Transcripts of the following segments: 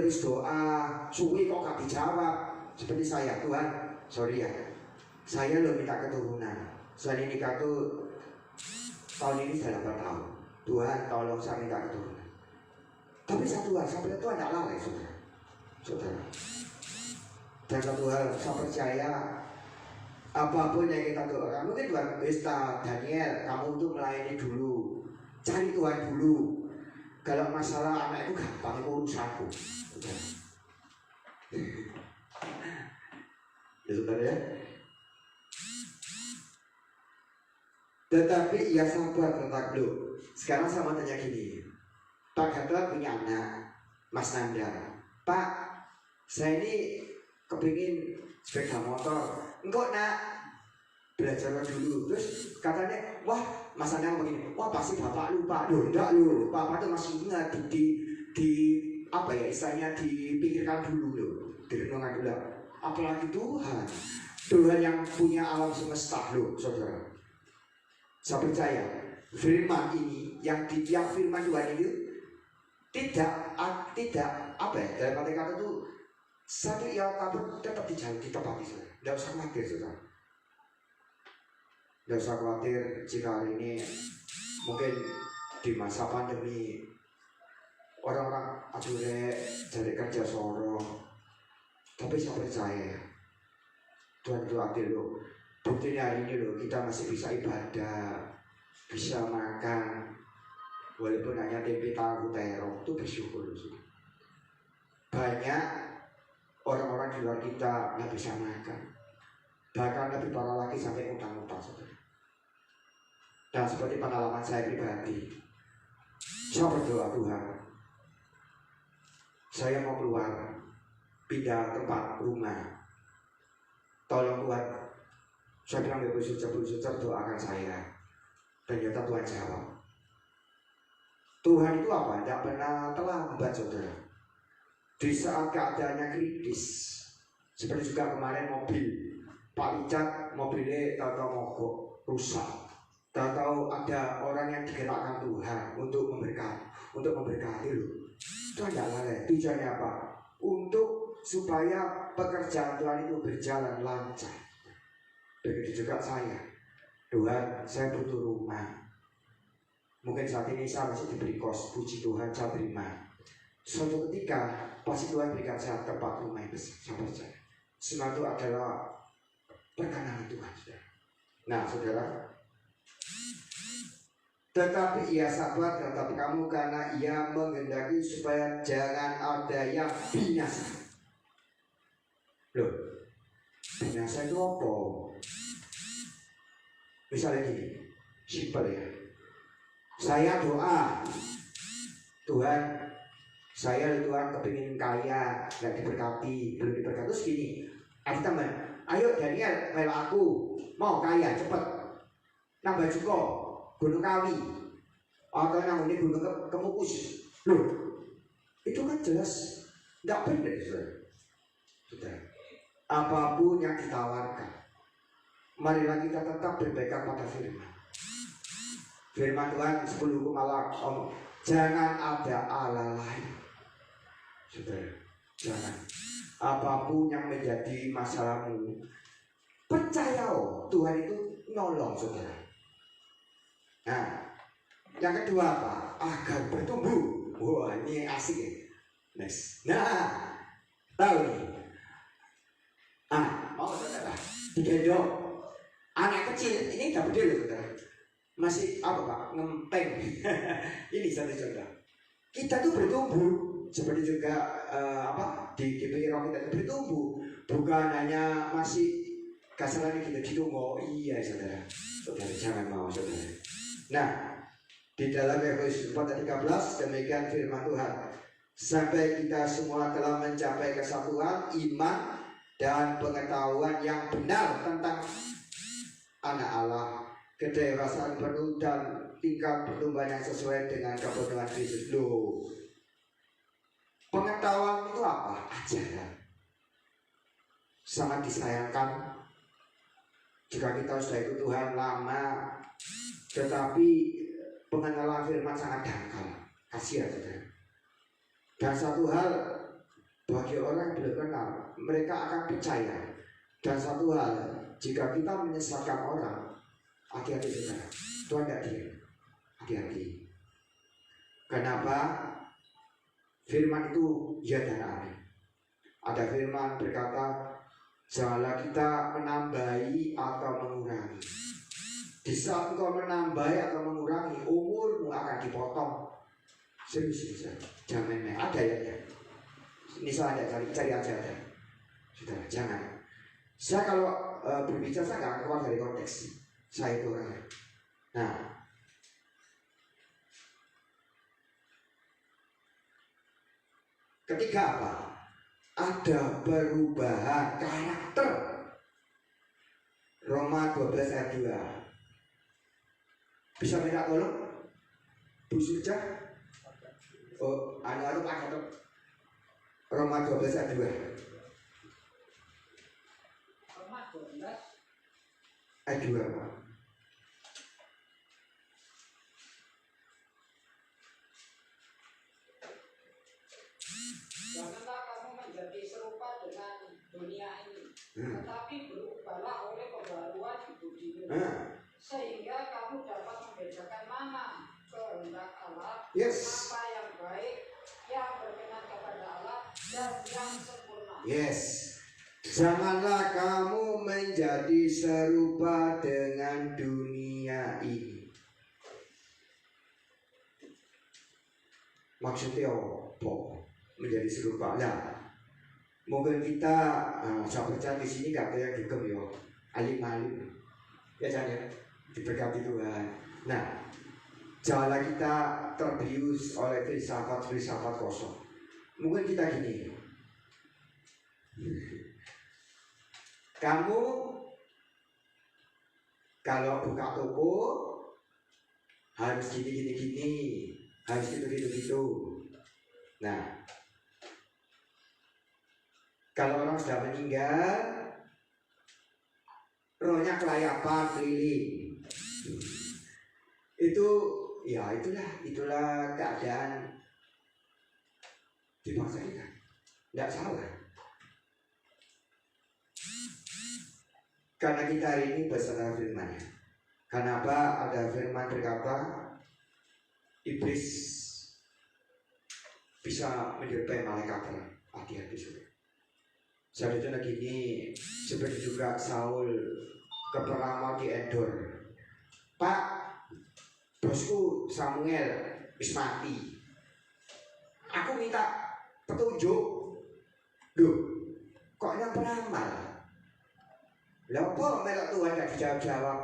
terus doa suwi kok gak dijawab. Seperti saya, Tuhan, sorry ya, saya lo minta keturunan. Soalnya nikah tuh tahun ini sudah 8 tahun. Tuhan tolong saya minta keturunan. Tapi satu hal, sampai Tuhan tidak lalai, saudara. Dan satu hal, saya percaya apapun yang kita doakan, mungkin Tuhan Ustaz Daniel, kamu tuh melayani dulu, cari Tuhan dulu. Kalau masalah anak itu gampang, itu urusanku. Ya saudara ya. Tetapi ia sabar tetap dulu. Sekarang saya mau tanya gini, Pak Gatot punya anak, Mas Nanda. Pak, saya ini kepingin sepeda motor. Engkau nak belajar dulu. Terus katanya, wah Mas Nanda begini, wah pasti bapak lupa. Loh enggak loh, bapak tuh masih ingat di apa ya istilahnya, dipikirkan dulu loh, direnungkan dulu. Apalagi Tuhan yang punya alam semesta loh, saudara. Saya percaya firman ini yang firman Tuhan itu tidak apa ya, dalam arti kata itu satu yang kabur tetap ditepati, saudara. Tidak usah khawatir, saudara. Tidak usah khawatir jika hari ini mungkin di masa pandemi orang-orang cari kerja sorong. Tapi saya percaya Tuhan itu adil loh. Buktinya hari ini loh, kita masih bisa ibadah, bisa makan, walaupun hanya tempe tahu terong, itu bersyukur loh. Banyak orang-orang di luar kita nggak bisa makan, bahkan lebih parah lagi sampai utang-utang, saudara. Dan seperti pengalaman saya pribadi, saya berdoa, Tuhan, saya mau keluar, pindah tempat rumah, tolong Tuhan. Saya bilang ya bersucar doakan saya. Ternyata Tuhan jawab. Tuhan itu apa? Tidak pernah terlambat, saudara. Di saat keadaannya kritis, seperti juga kemarin mobil Pak Richard, mobilnya tahu mogok, rusak. Tahu ada orang yang digerakkan Tuhan untuk memberkati loh. Tuhan tidak lalai. Tujuannya apa? Untuk supaya pekerjaan Tuhan itu berjalan lancar. Begitu juga saya, Tuhan, saya butuh rumah. Mungkin saat ini saya masih diberi kos, puji Tuhan, saya terima. Suatu ketika pasti Tuhan berikan saya tempat rumah yang besar. Saya percaya semua itu adalah perkenanan Tuhan, saudara. Nah, saudara, tetapi ia sabar tetapi kamu karena ia menghendaki supaya jangan ada yang binasa. Loh, binasa itu apa? Misalnya gini, simpel ya. Saya doa, Tuhan, saya Tuhan kepingin kaya, nggak diberkati, belum diberkati. Terus gini, ada teman, ayo Daniel, melo aku mau kaya cepet, nambah juga Gunung Kawi, atau yang ini Gunung Kemukus. Loh, itu kan jelas nggak benar, saudara. Apapun yang ditawarkan, marilah kita tetap berpegang pada firman. Firman Tuhan 10 malah jangan ada Allah lain. Saudara, jangan. Apapun yang menjadi masalahmu, percaya Tuhan itu nolong, saudara. Nah, yang kedua apa? Agar bertumbuh. Wah, ini asik ya. Next. Nah, tahu nih. Mau saudara digendong anak kecil ini udah gede loh, saudara. Masih apa Pak? Ngempeng. Ini satu contoh. Kita tuh bertumbuh seperti juga di pikiran kita bertumbuh, bukan hanya masih kasarannya kita ditunggu. Iya, saudara. Saudara jangan mau, saudara. Nah, di dalam Efesus 4:13 demikian firman Tuhan. Sampai kita semua telah mencapai kesatuan iman dan pengetahuan yang benar tentang anak Allah, kedewasaan penuh dan tingkat pertumbuhan yang sesuai dengan kebutuhan Kristus. Loh, pengetahuan itu apa? Ajaran. Sangat disayangkan jika kita sudah ikut Tuhan lama, tetapi pengenalan firman sangat dangkal. Kasihan, saudara. Dan satu hal, bagi orang yang belum kenal, mereka akan percaya. Dan satu hal, jika kita menyesatkan orang, hati-hati saudara, Tuhan tidak diam. Hati-hati. Kenapa? Firman itu ya dan amin. Ada firman berkata, janganlah kita menambahi atau mengurangi. Di saat engkau menambahi atau mengurangi, umurmu akan dipotong. Serius, jangan main-main. Ada ya. Ini saya ada, cari aja ada. Sudah, jangan. Saya kalau berbicara saya nggak keluar dari konteks. Saya itu orangnya. Nah, ketiga apa? Ada perubahan karakter. Roma 12 ayat 2. Bisa minta tolong? Bu Suja? Oh, anu pakai tuh. Roma 12 ayat 2. Roma 12 ayat 2, Pak. Janganlah kamu menjadi serupa dengan dunia ini, tetapi berubahlah oleh pembaruan budimu, sehingga kamu dapat membedakan mana kehendak Allah, apa yang baik, yang berkenan kepada Allah, dan yang sempurna. Janganlah kamu menjadi serupa dengan dunia ini. Maksudnya apa? Menjadi serupa. Nah, mungkin kita sahabat di sini gak ada yang dugem ya, alim-alim. Ya jangan ya, diberkati Tuhan. Nah, janganlah kita terbius oleh filsafat kosong. Mungkin kita gini. Kamu kalau buka toko harus gini, harus gitu. Nah, kalau orang sudah meninggal, rohnya kelayapan keliling. Itu ya itulah keadaan di bangsa kita. Tidak salah. Karena kita hari ini bersama firman-Nya. Kenapa ada firman berkata iblis bisa menyerupai malaikat? Hati-hati saudara. Saya contoh gini, seperti juga Saul ke peramal di Endor. Pak, bosku Samuel wis mati. Aku minta petunjuk. Loh, kok yang peramal? Lah apa melok Tuhan gak dijawab-jawab?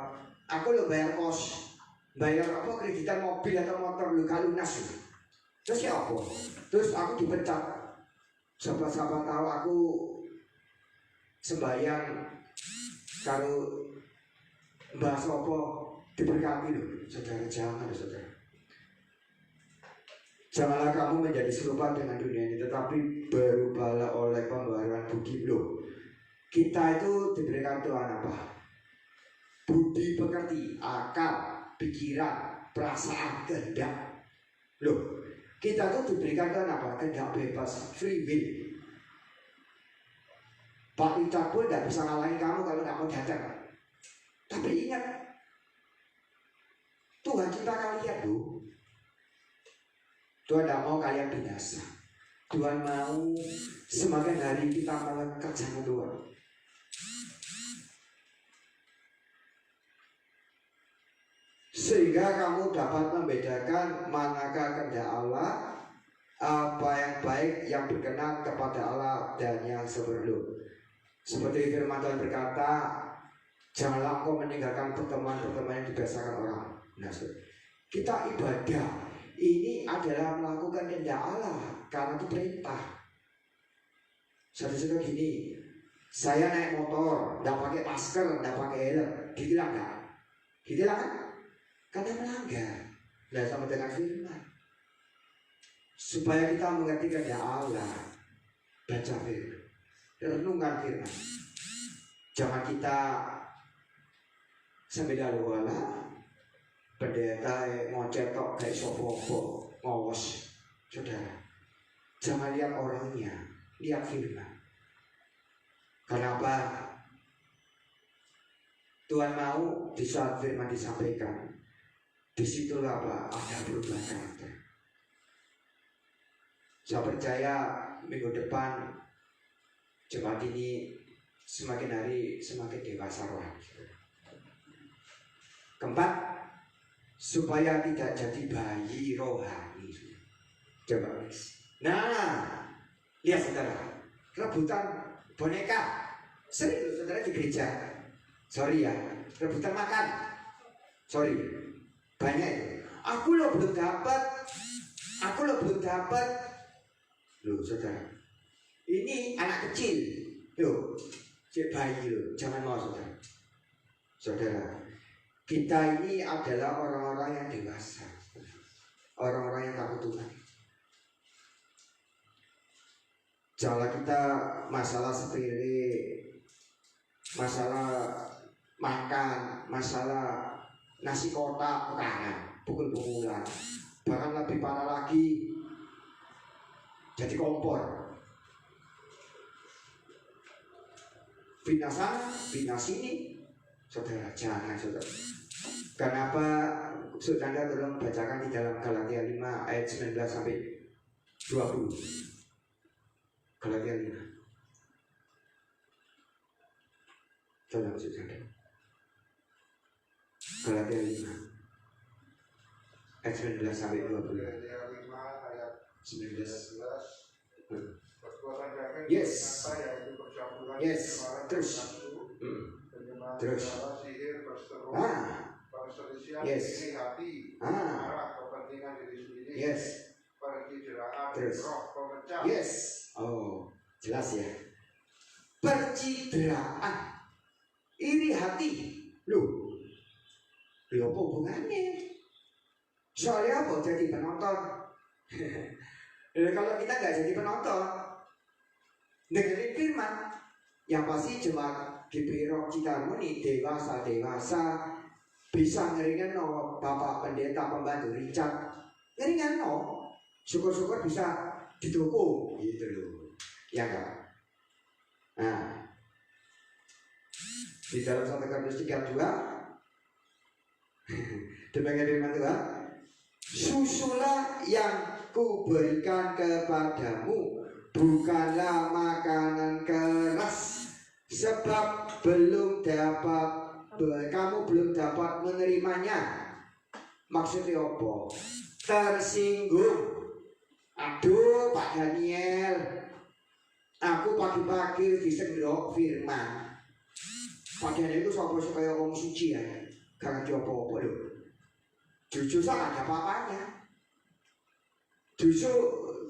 Aku lo bayar kos, bayar apa kreditan mobil atau motor lu lunas. Terus ya apa? Terus aku dipecat. Siapa tahu aku sembahyang kalau bahas apa diberkati loh. Saudara, jangan saudara. Janganlah kamu menjadi serupa dengan dunia ini, tetapi berubahlah oleh pembaharuan budi loh. Kita itu diberikan Tuhan apa? Budi pekerti, akal, pikiran, perasaan, kehendak. Loh, kita itu diberikan Tuhan apa? Kehendak bebas, free will. Pak Richard pun tidak bisa ngalahin kamu kalau nggak mau datang. Tapi ingat, Tuhan cinta kalian loh. Tuhan tidak mau kalian binasa. Tuhan mau semakin hari kita melekat sama Tuhan. Sehingga kamu dapat membedakan manakah kehendak Allah, apa yang baik, yang berkenan kepada Allah, dan yang seperlu. Seperti firman Tuhan berkata, janganlah engkau meninggalkan pertemuan-pertemuan yang dibiasakan orang. Nah, kita ibadah ini adalah melakukan kehendak Allah karena itu perintah. Satu-satu gini, saya naik motor, tidak pakai masker, tidak pakai helm, ditilang nggak? Ditilang kan? Karena melanggar. Nah, sama dengan firman. Supaya kita mengerti kehendak Allah, baca firman, renungkan firman. Jangan kita sembeda wala pendeta mau cetok kayak sopo-sopo ngos. Saudara, jangan lihat orangnya, lihat firman. Kenapa? Tuhan mau di saat firman disampaikan, disitulah apa? Ada perubahan karakter. Saya percaya minggu depan jemaat ini semakin hari semakin dewasa rohani. Keempat, supaya tidak jadi bayi rohani. Coba. Nah, lihat saudara, rebutan boneka sering loh saudara di gereja. Sorry ya, rebutan makan. Sorry, banyak itu. Aku lo belum dapat. Loh saudara, ini anak kecil. Loh, cek bayi loh, jangan mau saudara. Saudara, kita ini adalah orang-orang yang dewasa, orang-orang yang takut Tuhan. Jangan kita masalah sepele, masalah makan, masalah nasi kotak, bukan, pukul-pukulan. Bahkan lebih parah lagi, jadi kompor. Fitnah sana, fitnah sini. Saudara, jangan saudara. Kenapa saudara tolong bacakan di dalam Galatia 5 ayat 19 sampai 20. Galatia 5. Tolong saudara. Galatia 5 ayat 19 sampai 20. Galatia 5 ayat 19. Perbuatan kami Yes. yaitu percampuran Yes. Terus. Terus. sihir, perseteruan, perselisihan Yes. iri hati, Ah. marah, kepentingan diri sendiri, Yes. percideraan, Terus. roh pemecah. Yes. Oh, jelas ya. Percideraan, iri hati. Loh, apa hubungannya? Soalnya apa jadi penonton? Kalau kita nggak jadi penonton, dengerin firman, yang pasti jemaat GPI Cikarmoni dewasa bisa ngeringan no Bapak Pendeta Pembantu Richard, ngeringan no, syukur-syukur bisa didukung gitu loh, ya enggak? Nah, di dalam 1 Korintus 3:2 demikian firman Tuhan, susulah yang kuberikan kepadamu bukanlah makanan keras, sebab kamu belum dapat menerimanya. Maksudnya apa? Tersinggung. Aduh Pak Daniel, aku pagi-pagi disendok firman. Pak Daniel itu sopo supaya orang suci ya, gak ngerti apa-apa loh. Jujur saja ada apa-apanya. Justru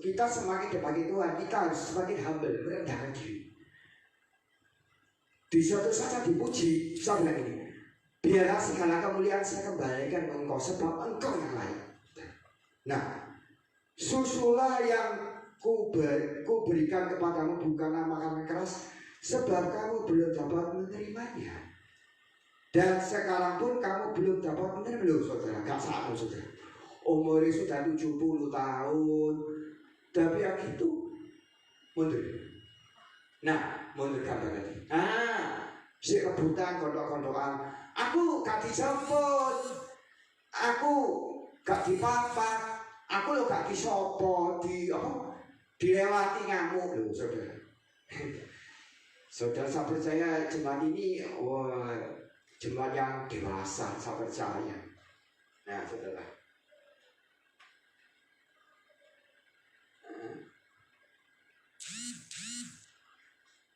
kita semakin dekat Tuhan, kita harus semakin humble, merendahkan diri. Di suatu saat dipuji, saya bilang ini, biarlah segala kemuliaan saya kembalikan ke engkau, sebab engkau yang layak. Nah, susulah yang kuberikan kepadamu bukanlah makanan keras, sebab kamu belum dapat menerimanya. Dan sekarang pun kamu belum dapat menerima. Loh saudara, gak sama saudara. Umurnya sudah 70 tahun, tapi yang itu mundur. Nah, mundur gambar lagi. Si rebutan kondok-kondokan. Aku gak dijemput, aku gak dipapa, aku lo gak disopo, dilewati ngamuk loh saudara. Saudara, saya percaya jemaat ini, jemaat yang dewasa, saya percaya. Nah, saudara.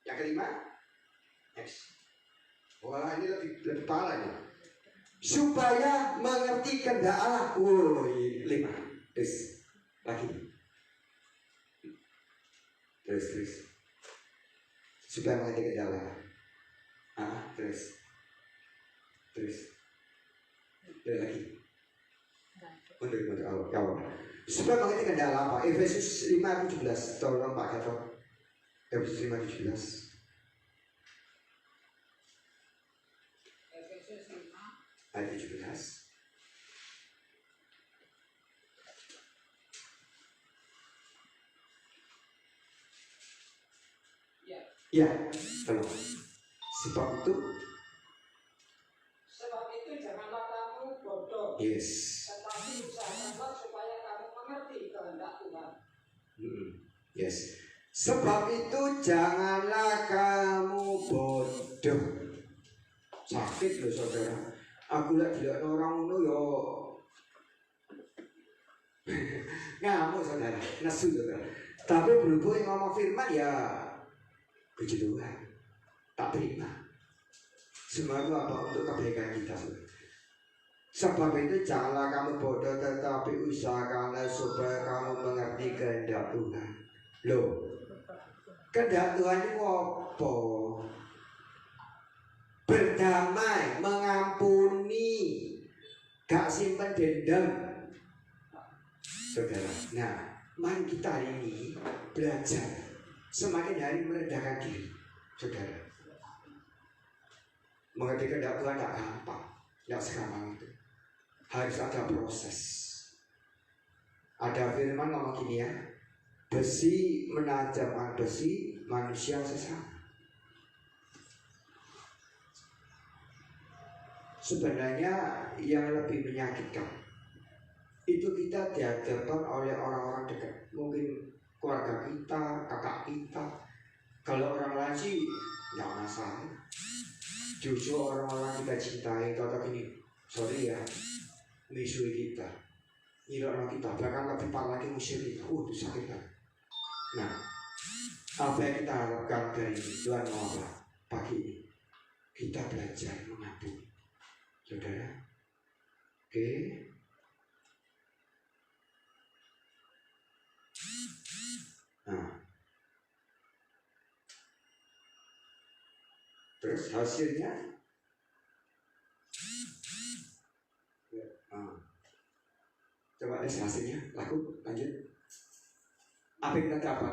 Yang kelima, next. Wah, ini lebih parah nih. Supaya mengerti kehendak Allah. Woi, 5. Terus lagi. Terus. Supaya mengerti kehendak Allah. Terus lagi. Mundur awal. Supaya mengerti kehendak Allah apa? Efesus 5:17. Tolong Pak Gatot. Efesus 5:17. Ayat 17. Ya, belum. Sebab itu janganlah kamu bodoh. yes. Tetapi usahakanlah supaya kamu mengerti kehendak Tuhan. Yes. Sebab itu janganlah kamu bodoh. Sakit loh saudara. Aku lihat dilihat orang itu yo ngamuk saudara, nesu saudara. Tapi berhubung yang ngomong firman ya puji Tuhan, tak terima. Semua itu apa untuk kebaikan kita saudara. Sebab itu janganlah kamu bodoh, tetapi usahakanlah supaya kamu mengerti kehendak Tuhan. Loh, kehendak Tuhan itu apa? Berdamai, mengampuni, gak simpen dendam, saudara. Nah, mari kita hari ini belajar semakin hari merendahkan diri, saudara. Mengerti kehendak Tuhan gak gampang, gak segampang itu. Harus ada proses. Ada firman ngomong gini ya, besi menajamkan besi, manusia sesama. Sebenarnya yang lebih menyakitkan itu kita dihadapkan oleh orang-orang dekat, mungkin keluarga kita, kakak kita. Kalau orang lain sih nggak masalah. Justru orang-orang kita cintai, kata gini, sorry ya, musuh kita, nyilok kita, bahkan lebih parah lagi musuh kita. Itu sakit banget. Nah, apa yang kita harapkan dari Tuhan mau apa pagi ini? Kita belajar mengampuni, saudara. Oke. Nah, terus hasilnya, coba lihat hasilnya, laku lanjut. Apa yang kita dapat?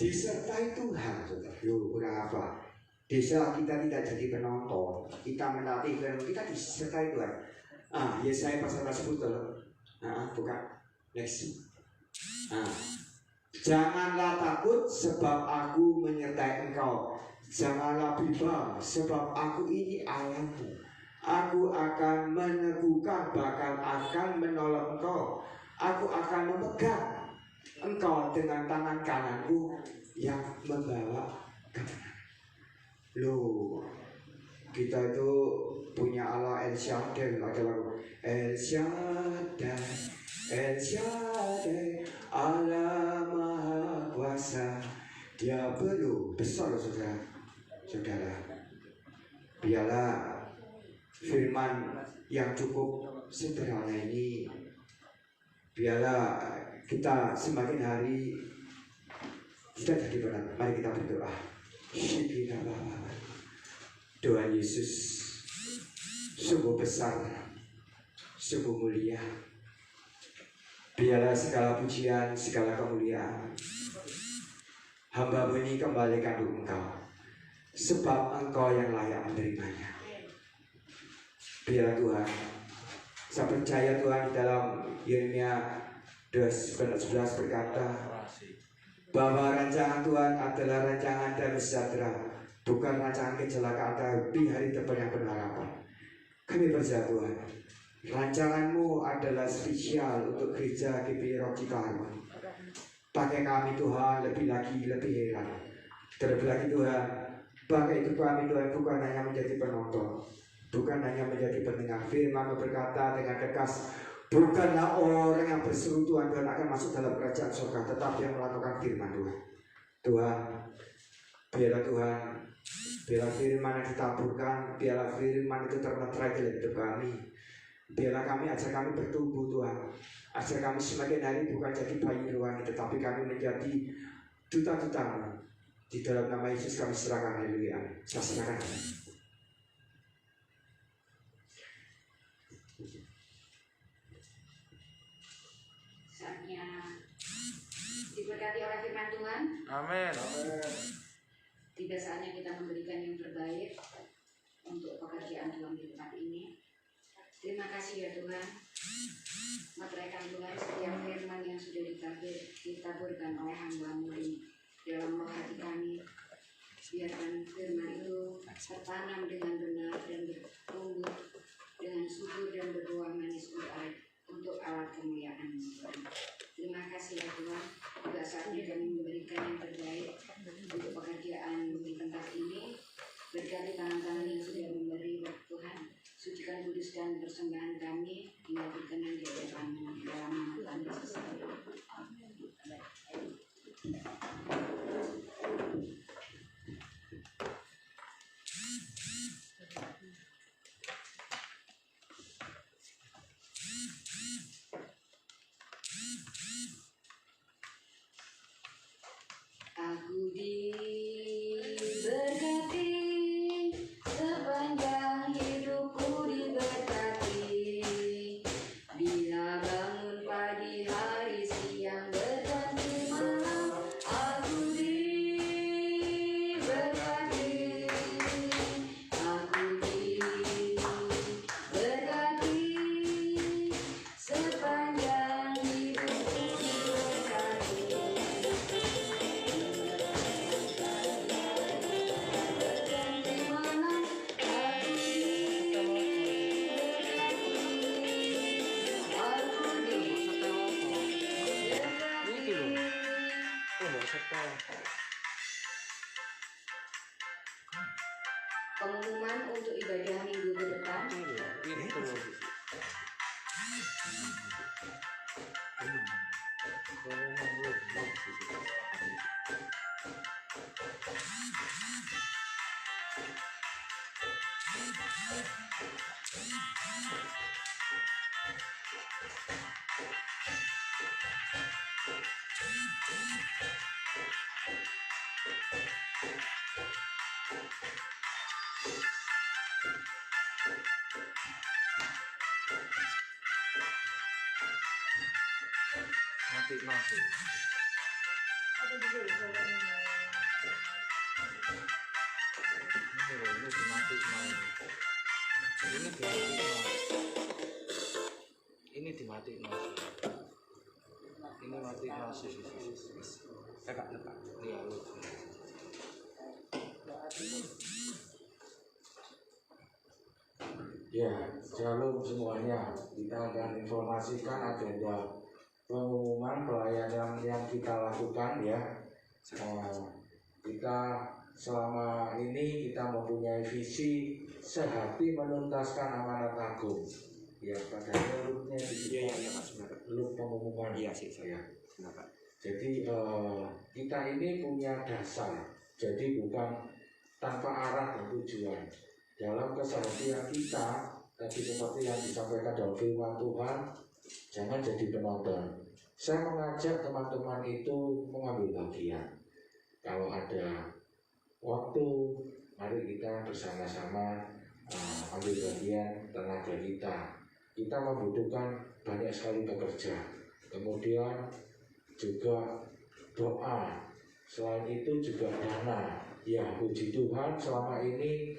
Disertai Tuhan, saudara. Yo, udah apa? Desa kita tidak jadi penonton, kita melatih film, kita disertai Tuhan. Yesaya pasal 10, bukan next. Janganlah takut sebab aku menyertai engkau. Janganlah bimbang sebab aku ini Allahmu. Aku akan meneguhkan, bahkan akan menolong engkau. Aku akan memegang engkau dengan tangan kananku yang membawa kemenangan. Loh, kita itu punya Allah El Shaddai, ada lagu El Shaddai, El Shaddai, Allah Maha Kuasa. Dia perlu besar saudara. Biarlah firman yang cukup sederhana ini, biarlah kita semakin hari kita jadi benar. Mari kita berdoa. Doa Yesus sungguh besar, sungguh mulia. Biarlah segala pujian, segala kemuliaan hamba ini kembalikan untuk Engkau, sebab Engkau yang layak menerimanya. Biarlah Tuhan, saya percaya Tuhan dalam Yeremia 11 berkata bahwa rancangan Tuhan adalah rancangan damai sejahtera, bukan rancangan kecelakaan, tapi hari depan yang berharapan. Kami percaya Tuhan, rancangan-Mu adalah spesial untuk gereja GPI Rock Cikarang. Pakai kami Tuhan, lebih heran. Terlebih lagi Tuhan, pakai hidup kami Tuhan, bukan hanya menjadi penonton, bukan hanya menjadi pendengar firman berkata dengan tegas. Bukanlah orang yang berseru Tuhan akan masuk dalam kerajaan surga, tetapi yang melakukan firman Tuhan. Tuhan, biarlah firman yang ditaburkan, biarlah firman itu termeterai dalam hidup kami. Biarlah kami, ajar kami bertumbuh Tuhan. Ajar kami semakin hari bukan jadi bayi rohani, tetapi kami menjadi duta-duta-Mu. Di dalam nama Yesus kami serahkan, haleluya. Saya serahkan. Diberkati oleh firman Tuhan. Amin. Tiba saatnya kita memberikan yang terbaik untuk pekerjaan Tuhan di tempat ini. Terima kasih ya Tuhan. Meteraikan Tuhan setiap firman yang sudah ditaburkan oleh hamba-Mu di dalam roh hati kami. biarkan firman itu tertanam dengan benar dan bertumbuh dengan subur dan berbuah manis untuk alat kemuliaan Tuhan. Terima kasih ya Tuhan, juga saatnya kami memberikan yang terbaik untuk pekerjaan di tempat ini. Berkati tangan-tangan yang sudah memberi Tuhan, sucikan, kuduskan persembahan kami hingga berkenan di hadapan-Mu dalam nama Tuhan Yesus. Aku diberkati, sepanjang hidupku diberkati. Bila bangun pagi hari, siang berganti malam, aku diberkati. Aku diberkati, sepanjang hidupku diberkati. Pengumuman untuk ibadah minggu ke depan. Mati masuk. Ini dimati mau. Ini dimati mas. Ini mati mas. Lepak. Iya lu. Ya, shalom semuanya. Kita akan informasikan agenda pengumuman pelayanan yang kita lakukan ya. Kita selama ini kita mempunyai visi sehati menuntaskan amanat agung. Ya, padahal lupnya di lup pengumuman. Iya sih Ya. Kenapa? Jadi kita ini punya dasar. Jadi bukan tanpa arah dan tujuan. Dalam keseharian kita, tadi seperti yang disampaikan dalam firman Tuhan, jangan jadi penonton. Saya mengajak teman-teman itu mengambil bagian. Kalau ada waktu, mari kita bersama-sama ambil bagian tenaga kita. Kita membutuhkan banyak sekali pekerja. Kemudian juga doa. Selain itu juga dana. Ya, puji Tuhan selama ini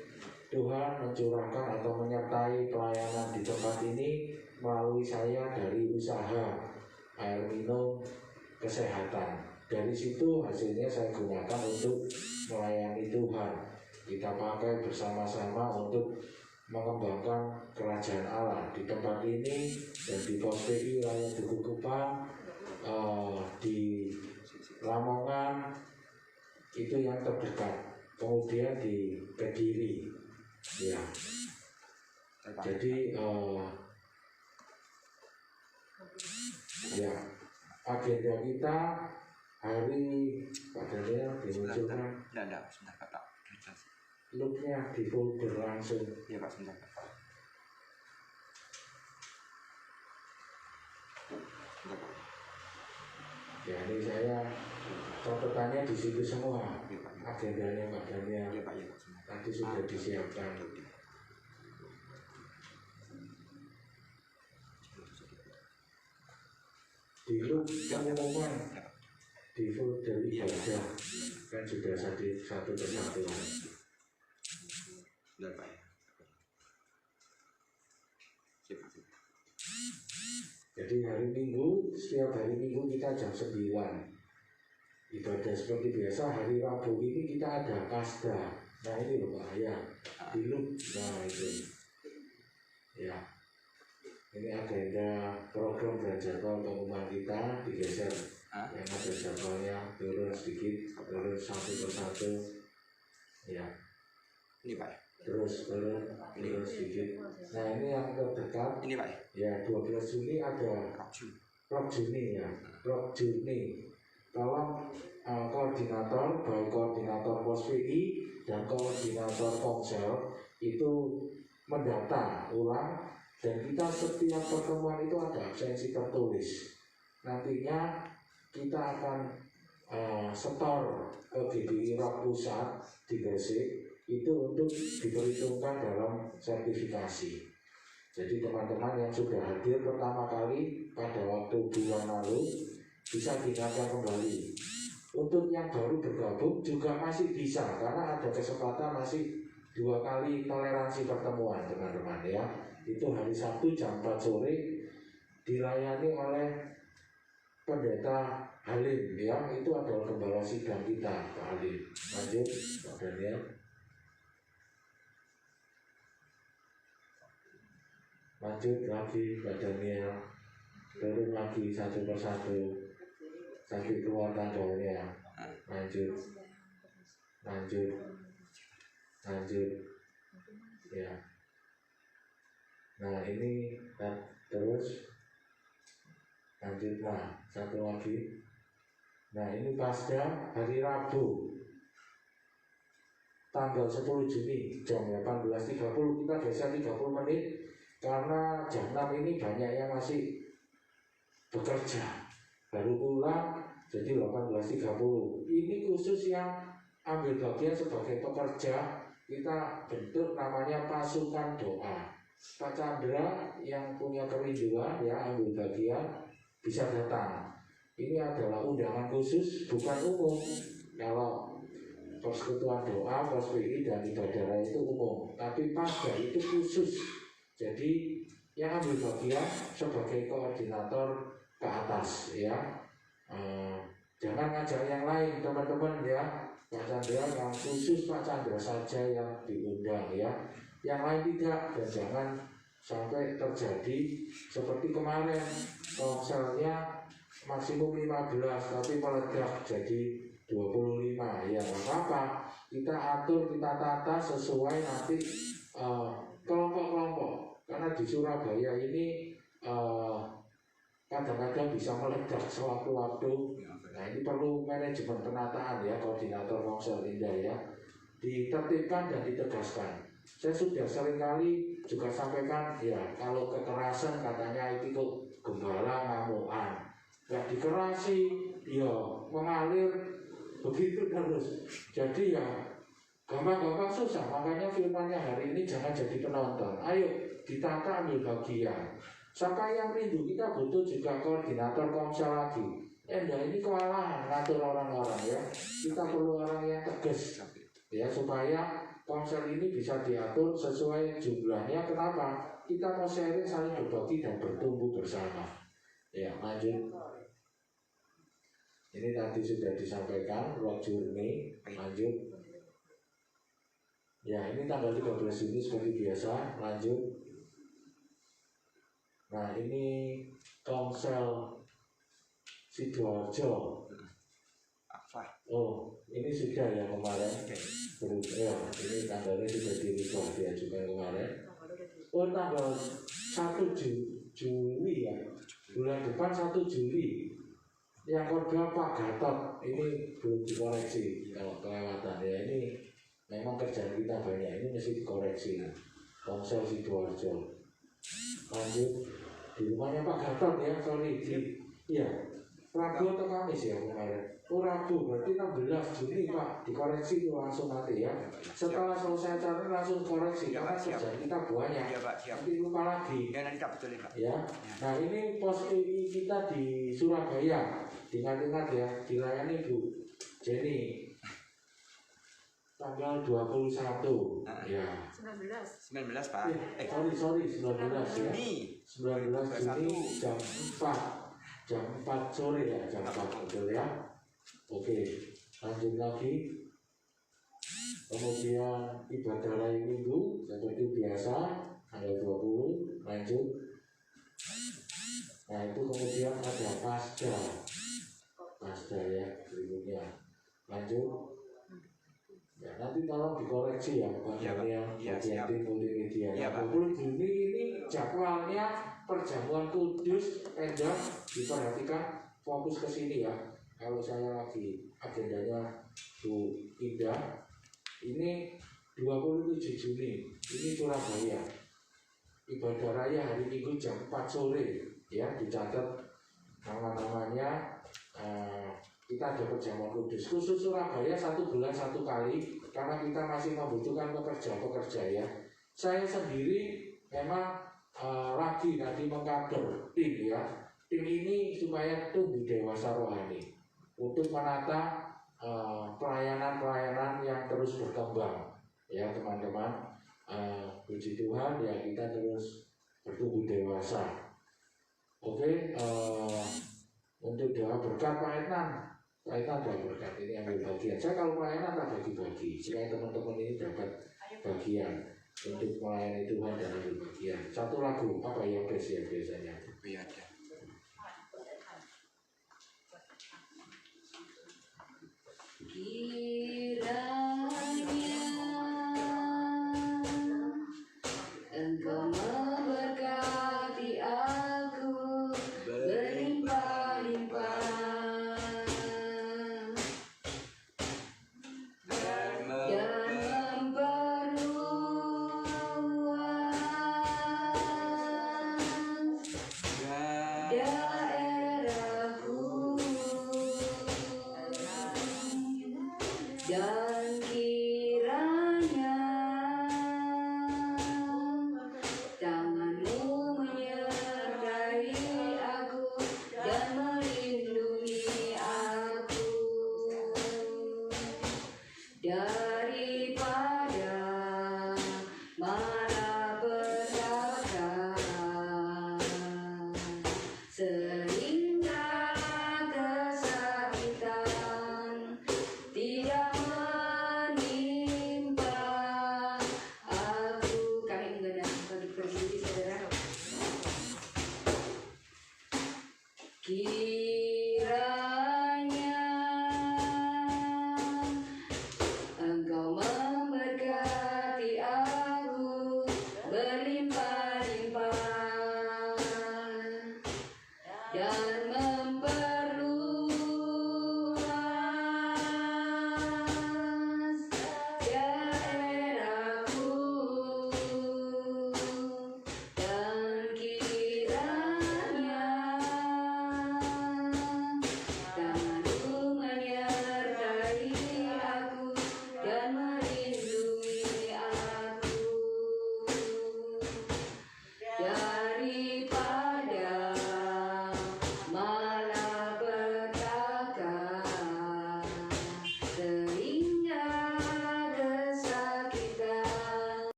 Tuhan mencurahkan atau menyertai pelayanan di tempat ini melalui saya dari usaha air minum kesehatan. Dari situ hasilnya saya gunakan untuk melayani Tuhan. Kita pakai bersama-sama untuk mengembangkan kerajaan Allah di tempat ini dan di Pos PI Raya Duku Kupang, di Lamongan itu yang terdekat, kemudian di Kediri. Ya, jadi ya agenda kita hari padanya dimunculkan Tidak, sebentar Pak. looknya di folder langsung. Iya Pak, sebentar Pak. Ya, ini saya catatannya di situ semua. Iya Pak. Agendanya padanya Iya Pak, sebentar. tadi sudah disiapkan. Di look pengumuman di folder ibadah kan sudah satu persatu. Benar Pak ya. Siap. Jadi hari Minggu, setiap hari Minggu kita jam 9. ibadah seperti biasa. Hari Rabu ini kita ada kasda. Nah ini loh Pak ya, diluk. Nah itu ya, ini agenda program belajar pengumuman kita digeser. Yang ada jadwalnya turun sedikit, turun satu persatu ya. Ini Pak. Terus turun sedikit. Nah ini yang terdekat. Ini Pak. Ya 12 Juni ada Prok Juni ya, Prok Juni. Tolong koordinator, baik koordinator pos PI dan koordinator Komsel itu mendata ulang, dan kita setiap pertemuan itu ada absensi tertulis. Nantinya kita akan setor ke GBI Rock Pusat di Gresik itu untuk diperhitungkan dalam sertifikasi. Jadi teman-teman yang sudah hadir pertama kali pada waktu bulan lalu bisa diingatkan kembali. Untuk yang baru bergabung juga masih bisa, karena ada kesempatan masih 2 kali toleransi pertemuan teman-teman ya. Itu hari Sabtu jam 4 sore dilayani oleh Pendeta Halim ya, itu adalah gembala sidang kita Pak Halim. Lanjut Pak Daniel. Lanjut lagi Pak Daniel, turun lagi satu persatu sampai keluar tanggalnya. Lanjut ya. Nah ini terus lanjut. Nah satu lagi. Nah ini pasca hari Rabu tanggal 10 Juni jam 18.30 kita geser 30 menit karena jam 6 ini banyak yang masih bekerja baru pulang, jadi 18.30. Ini khusus yang ambil bagian sebagai pekerja, kita bentuk namanya pasukan doa. Pak Chandra yang punya kerinduan ya ambil bagian bisa datang. Ini adalah undangan khusus, bukan umum. Kalau persekutuan doa, pos PI dan ibadah raya itu umum, tapi pasca itu khusus. Jadi yang ambil bagian sebagai koordinator ke atas ya. Jangan ngajak yang lain teman-teman ya. Pak Chandra yang khusus Pak Chandra saja yang diundang ya. Yang lain tidak, dan jangan sampai terjadi seperti kemarin konselnya maksimum 15 tapi meledak jadi 25 ya nggak apa-apa, kita atur, kita tata sesuai nanti kelompok-kelompok, karena di Surabaya ini kadang-kadang bisa meledak sewaktu-waktu. Nah ini perlu manajemen penataan ya, koordinator Komsel Indah ya, ditertibkan dan ditegaskan. Saya sudah sering kali juga sampaikan ya, kalau kekerasan katanya itu gembala ngamuan, nggak dikerasi ya mengalir begitu terus. Jadi ya gampang-gampang susah. Makanya firmannya hari ini jangan jadi penonton, ayo ditata ambil bagian. Sampai yang rindu kita butuh juga koordinator Komsel lagi. Ini kewalahan ngatur orang-orang ya. Kita perlu orang yang tegas ya, supaya Komsel ini bisa diatur sesuai jumlahnya. Kenapa? Kita mau sharing, saling berbagi dan bertumbuh bersama. Ya, lanjut. Ini tadi sudah disampaikan Rock Journey. Lanjut. Ya, ini tanggal 13 Juni seperti biasa. Lanjut. Nah, ini Komsel Sidoarjo. Oh, ini sudah ya kemarin. Ya, ini tanggalnya sudah dirubah diajukan kemarin. Oh, tanggal 1 Juli ya. Bulan depan 1 Juli. Yang korban Pak Gatot ini belum dikoreksi kalau kelewatan ya. Ini memang kerjaan kita banyak, ini mesti dikoreksi. Komsel Sidoarjo. Lanjut di rumahnya Pak Gatot ya, sorry iya Rabu atau Kamis ya kemarin. Oh Rabu, berarti 16 Juni Pak, dikoreksi langsung nanti ya. Setelah selesai acara langsung koreksi, karena kerjaan kita banyak. Nanti lupa lagi. Ya nanti tak betulin Pak. Ya. Nah ini pos PI kita di Surabaya, diingat-ingat ya, dilayani Bu Jenny. Tanggal 21 ya. 19 Pak. Sorry 19 ya. 19 Juni jam 4 sore ya, jam 4 betul ya. Oke, lanjut lagi. Kemudian ibadah raya minggu seperti biasa tanggal 20, lanjut. Nah itu kemudian ada pasca ya berikutnya, lanjut. Ya, nanti tolong dikoreksi ya Pak Ya, Pak. Ya, bagian siap. tim multimedia. Ya, Pak. 20 Juni ini jadwalnya perjamuan kudus Endah, diperhatikan fokus ke sini ya. Kalau saya lagi agendanya Bu Indah, ini 27 Juni ini Surabaya. Ibadah raya hari Minggu jam 4 sore ya, dicatat nama-namanya. Kita ada perjamuan kudus khusus Surabaya 1 bulan 1 kali karena kita masih membutuhkan pekerja ya. Saya sendiri memang lagi tadi mengkader tim ya. Tim ini supaya tumbuh dewasa rohani untuk menata pelayanan-pelayanan yang terus berkembang ya teman-teman. Puji Tuhan ya, kita terus bertumbuh dewasa. Oke, untuk doa berkat Pak Etnan doa berkat ini ambil bagian. Saya kalau pelayanan tak bagi-bagi supaya teman-teman ini dapat bagian untuk melayani Tuhan dan ambil bagian. Satu lagu apa yang biasanya? Iya ada. Kiranya Engkau memberkati aku berlimpah-limpah dan memperluas daerahku, dan kiranya tangan-Mu menyertai aku dan melindungi aku. Dan